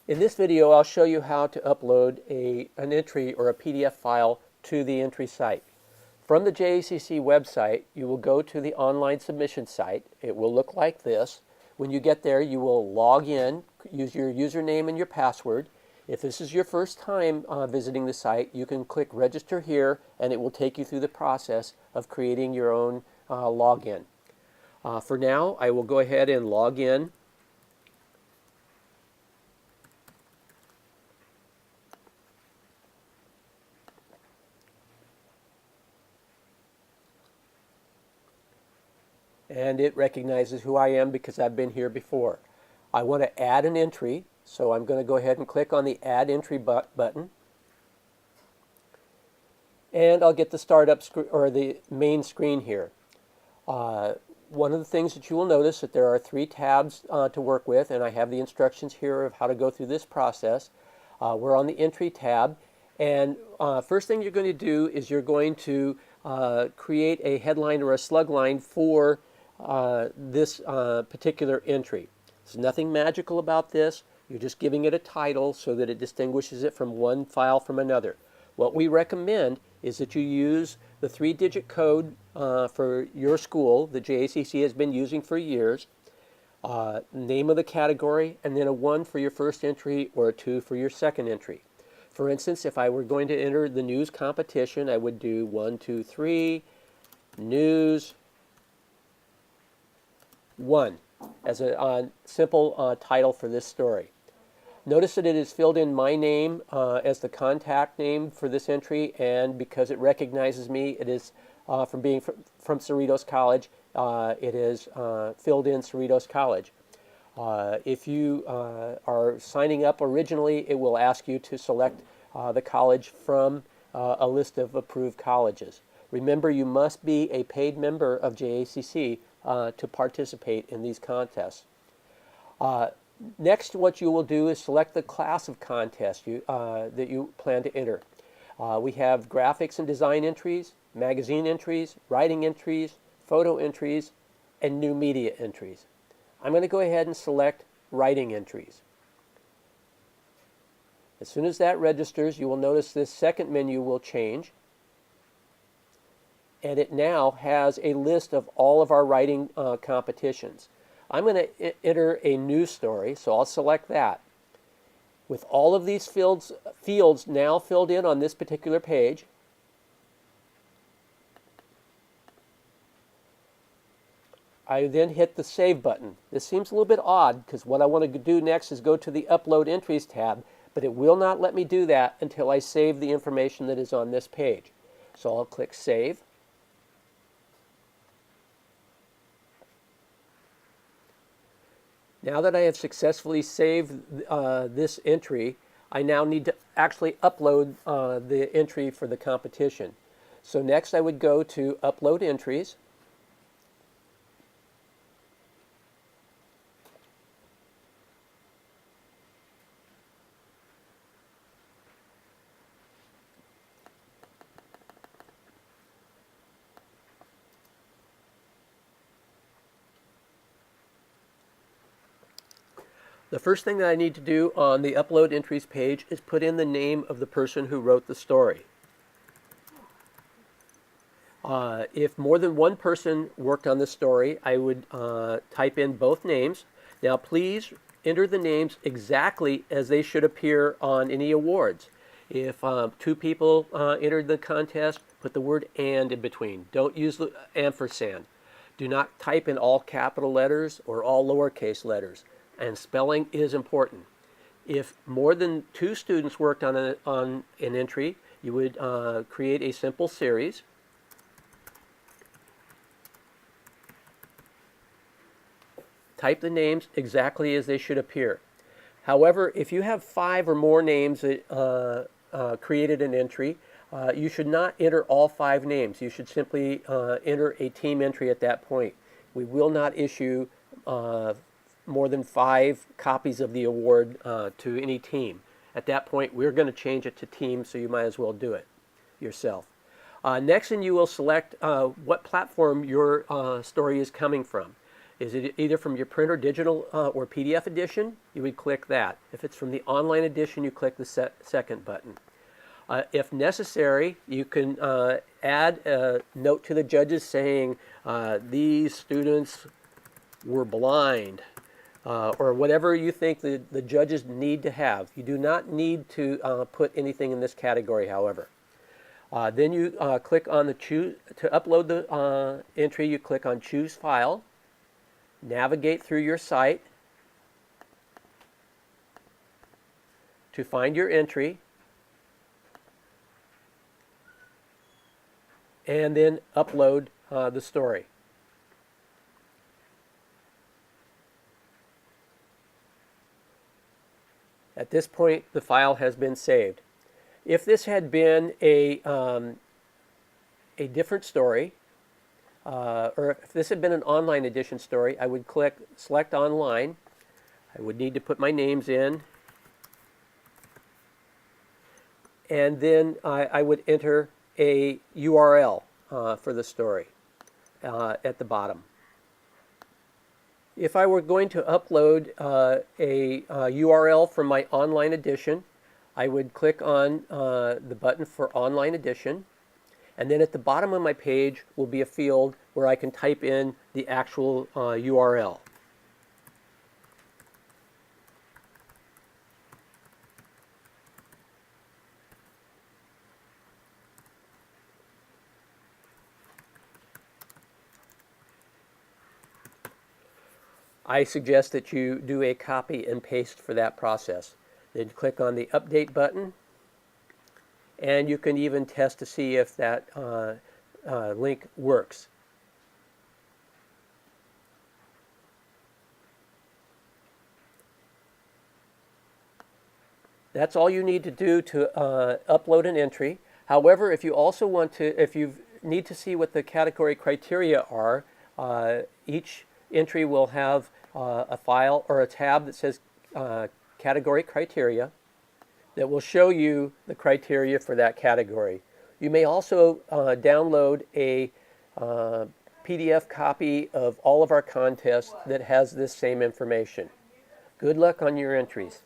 In this video, I'll show you how to upload an entry or a PDF file to the entry site. From the JACC website, you will go to the online submission site. It will look like this. When you get there, you will log in, use your username and your password. If this is your first time visiting the site, you can click register here and it will take you through the process of creating your own login. For now, I will go ahead and log in. And it recognizes who I am because I've been here before. I want to add an entry, so I'm going to go ahead and click on the Add Entry button. And I'll get the startup or the main screen here. One of the things that you will notice that there are 3 tabs to work with, and I have the instructions here of how to go through this process. We're on the Entry tab, and first thing you're going to do is you're going to create a headline or a slug line for this particular entry. There's nothing magical about this. You're just giving it a title so that it distinguishes it from one file from another. What we recommend is that you use the 3-digit code for your school that JACC has been using for years, name of the category, and then a 1 for your first entry or a 2 for your second entry. For instance, if I were going to enter the news competition, I would do 1, 2, 3, news, 1 as a simple title for this story. Notice that it is filled in my name as the contact name for this entry, and because it recognizes me, it is from being from Cerritos College, it is filled in Cerritos College. If you are signing up originally, it will ask you to select the college from a list of approved colleges. Remember, you must be a paid member of JACC to participate in these contests. Next, what you will do is select the class of contest that you plan to enter. We have graphics and design entries, magazine entries, writing entries, photo entries, and new media entries. I'm going to go ahead and select writing entries. As soon as that registers, you will notice this second menu will change, and it now has a list of all of our writing competitions. I'm going to enter a news story, so I'll select that. With all of these fields now filled in on this particular page, I then hit the Save button. This seems a little bit odd because what I want to do next is go to the Upload Entries tab, but it will not let me do that until I save the information that is on this page. So I'll click Save. Now that I have successfully saved this entry, I now need to actually upload the entry for the competition. So next I would go to Upload Entries. The first thing that I need to do on the Upload Entries page is put in the name of the person who wrote the story. If more than one person worked on the story, I would type in both names. Now please enter the names exactly as they should appear on any awards. If 2 people entered the contest, put the word "and" in between. Don't use the ampersand. Do not type in all capital letters or all lowercase letters. And spelling is important. If more than 2 students worked on an entry, you would create a simple series. Type the names exactly as they should appear. However, if you have 5 or more names that created an entry, you should not enter all 5 names. You should simply enter a team entry at that point. We will not issue more than 5 copies of the award to any team. At that point, we're going to change it to team, so you might as well do it yourself. Next, you will select what platform your story is coming from. Is it either from your printer, digital, or PDF edition? You would click that. If it's from the online edition, you click the second button. If necessary, you can add a note to the judges saying these students were blind, or whatever you think the judges need to have. You do not need to put anything in this category, however. Then you click on the to upload the entry, you click on Choose File, navigate through your site to find your entry, and then upload the story. At this point, the file has been saved. If this had been a different story, or if this had been an online edition story, I would click Select Online. I would need to put my names in, and then I would enter a URL for the story at the bottom. If I were going to upload a URL from my online edition, I would click on the button for Online Edition, and then at the bottom of my page will be a field where I can type in the actual URL. I suggest that you do a copy and paste for that process. Then click on the Update button, and you can even test to see if that link works. That's all you need to do to upload an entry. However, if you also want to, if you need to see what the category criteria are, each entry will have a file or a tab that says category criteria that will show you the criteria for that category. You may also download a PDF copy of all of our contests that has this same information. Good luck on your entries.